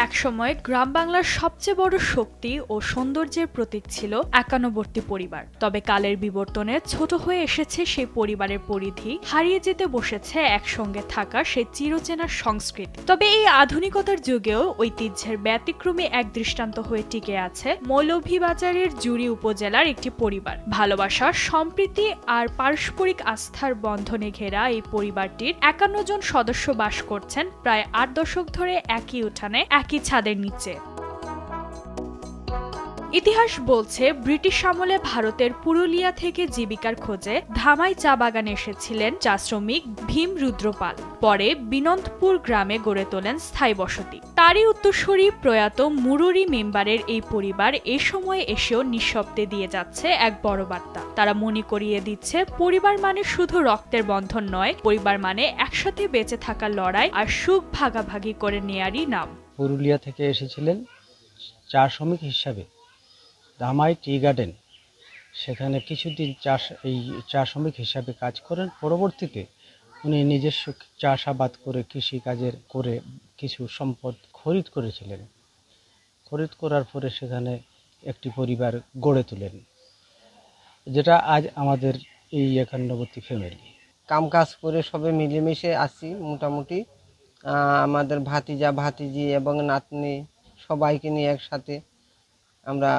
একসময় গ্রাম বাংলার সবচেয়ে বড় শক্তি ও সৌন্দর্যের প্রতীক ছিল একান্নবর্তী পরিবার। তবে কালের বিবর্তনে ছোট হয়ে এসেছে সেই পরিবারের পরিধি, হারিয়ে যেতে বসেছে একসঙ্গে থাকা সেই চিরচেনা সংস্কৃতি। তবে এই আধুনিকতার যুগেও ঐতিহ্যের ব্যতিক্রমী এক দৃষ্টান্ত হয়ে টিকে আছে মৌলভীবাজারের জুড়ি উপজেলার একটি পরিবার। ভালোবাসা, সম্প্রীতি আর পারস্পরিক আস্থার বন্ধনে ঘেরা এই পরিবারটির ৫১ জন সদস্য বাস করছেন প্রায় ৮ দশক ধরে একই উঠানে, একই ছাদের নিচে। ইতিহাস বলছে ব্রিটিশ আমলে ভারতের পুরুলিয়া থেকে জীবিকার খোঁজে ধামাই চা বাগানে এসেছিলেন চা শ্রমিক ভীম রুদ্রপাল। পরে বিনন্দপুর গ্রামে গড়ে তোলেন স্থায়ী বসতি। তারই উত্তরসূরি প্রয়াত মুরুরি মেম্বারের এই পরিবার এ সময়ে এসেও নিঃশব্দে দিয়ে যাচ্ছে এক বড় বার্তা। তারা মনে করিয়ে দিচ্ছে পরিবার মানে শুধু রক্তের বন্ধন নয়, পরিবার মানে একসাথে বেঁচে থাকার লড়াই আর সুখ ভাগাভাগি করে নেয়ারই নাম। পুরুলিয়া থেকে এসেছিলেন চা শ্রমিক হিসাবে ধামাই টি গার্ডেন, সেখানে কিছুদিন এই চা শ্রমিক হিসাবে কাজ করেন। পরবর্তীতে উনি নিজস্ব চাষাবাদ করে কৃষিকাজের করে কিছু সম্পদ খরিদ করেছিলেন। খরিদ করার পরে সেখানে একটি পরিবার গড়ে তোলেন, যেটা আজ আমাদের এই একান্নবর্তী ফ্যামিলি। কাম কাজ করে সবে মিলেমিশে আসি মোটামুটি। আমাদের ভাতিজা ভাতিজি এবং নাতনি সবাইকে নিয়ে একসাথে আমরা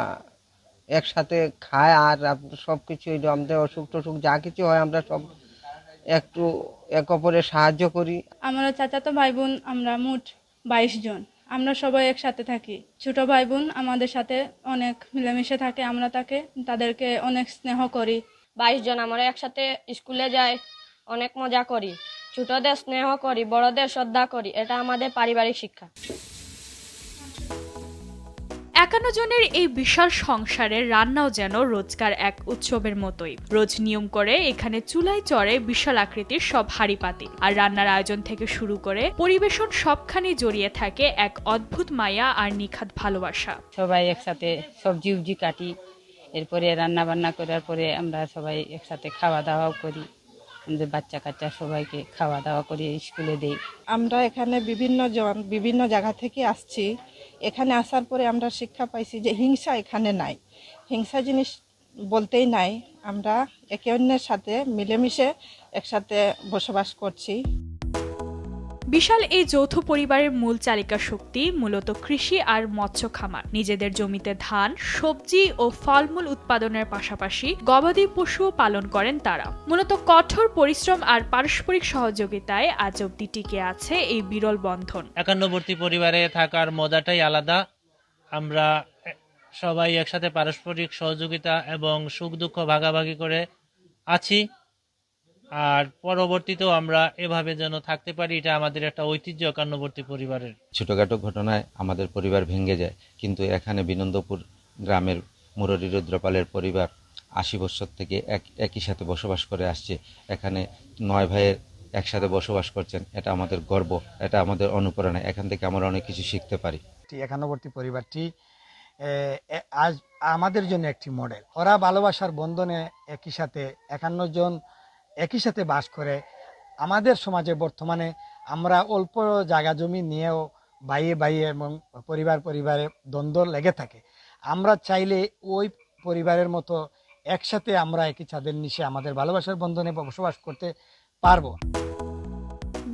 একসাথে খাই। আর সব কিছু আমাদের অসুখ টসুখ যা কিছু হয় আমরা সব একটু এক অপরের সাহায্য করি। আমরা চাচাতো ভাই বোন আমরা মোট ২২ জন। আমরা সবাই একসাথে থাকি। ছোট ভাই বোন আমাদের সাথে অনেক মিলেমিশে থাকে, আমরা তাদেরকে অনেক স্নেহ করি। ২২ জন আমরা একসাথে স্কুলে যাই, অনেক মজা করি, ছোটদের স্নেহ করি, বড়দের শ্রদ্ধা করি। এটা আমাদের পারিবারিক শিক্ষা। ৫১ জনের এই বিশাল সংসারের রান্নাও যেন রোজকার এক উৎসবের মতোই। রোজ নিয়ম করে এখানে চুলায় চড়ে বিশাল আকৃতির সব হাঁড়ি পাতিল, আর রান্নার আয়োজন থেকে শুরু করে পরিবেশন সবখানে জড়িয়ে থাকে এক অদ্ভুত মায়া আর নিখাদ ভালোবাসা। সবাই একসাথে সবজি উবজি কাটি, এরপরে রান্না বান্না করার পরে আমরা সবাই একসাথে খাওয়া দাওয়াও করি। আমাদের বাচ্চা কাচ্চা সবাইকে খাওয়া দাওয়া করে স্কুলে দেই। আমরা এখানে বিভিন্ন জায়গা থেকে আসছি। এখানে আসার পরে আমরা শিক্ষা পাইছি যে হিংসা এখানে নাই, হিংসা জিনিস বলতেই নাই। আমরা একে অন্যের সাথে মিলেমিশে একসাথে বসবাস করছি। বিশাল এই যৌথ পরিবারের মূল চালিকা শক্তি মূলত কৃষি আর মৎস্য খামার। নিজেদের জমিতে ধান, সবজি ও ফলমূল উৎপাদনের পাশাপাশি গবাদি পশুও পালন করেন তারা। মূলত কঠোর পরিশ্রম আর পারস্পরিক সহযোগিতায় আজ অব্দি টিকে আছে এই বিরল বন্ধন। একান্নবর্তী পরিবারে থাকার মজাটাই আলাদা। আমরা সবাই একসাথে পারস্পরিক সহযোগিতা এবং সুখ দুঃখ ভাগাভাগি করে আছি, আর পরবর্তীতেও আমরা এভাবে যেন থাকতে পারি, এটা আমাদের একটা ঐতিহ্য একান্নবর্তী পরিবারের। ছোটখাটো ঘটনায় আমাদের পরিবার ভেঙে যায়, কিন্তু এখানে বিনন্দপুর গ্রামের মুরলী রুদ্রপালের পরিবার ৮০ বছর থেকে একই সাথে বসবাস করে আসছে। এখানে ৯ ভাইয়ের একসাথে বসবাস করছেন, এটা আমাদের গর্ব, এটা আমাদের অনুপ্রেরণা। এখান থেকে আমরা অনেক কিছু শিখতে পারি। একান্নবর্তী পরিবারটি আজ আমাদের জন্য একটি মডেল। ওরা ভালোবাসার বন্ধনে একই সাথে ৫১ জন একই সাথে বাস করে। আমাদের সমাজে বর্তমানে আমরা অল্প জায়গা জমি নিয়েও বাইয়ে এবং পরিবারে দ্বন্দ্ব লেগে থাকে। আমরা চাইলে ওই পরিবারের মতো একসাথে আমরা একই ছাদের নিচে আমাদের ভালোবাসার বন্ধনে বসবাস করতে পারবো।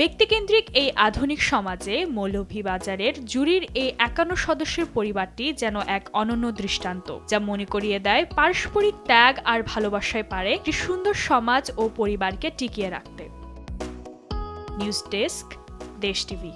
ব্যক্তিকেন্দ্রিক এই আধুনিক সমাজে মৌলভীবাজারের জুরির এই ৫১ সদস্যের পরিবারটি যেন এক অনন্য দৃষ্টান্ত, যা মনে করিয়ে দেয় পারস্পরিক ত্যাগ আর ভালোবাসায় পারে একটি সুন্দর সমাজ ও পরিবারকে টিকিয়ে রাখতে। নিউজ ডেস্ক, দেশ টিভি।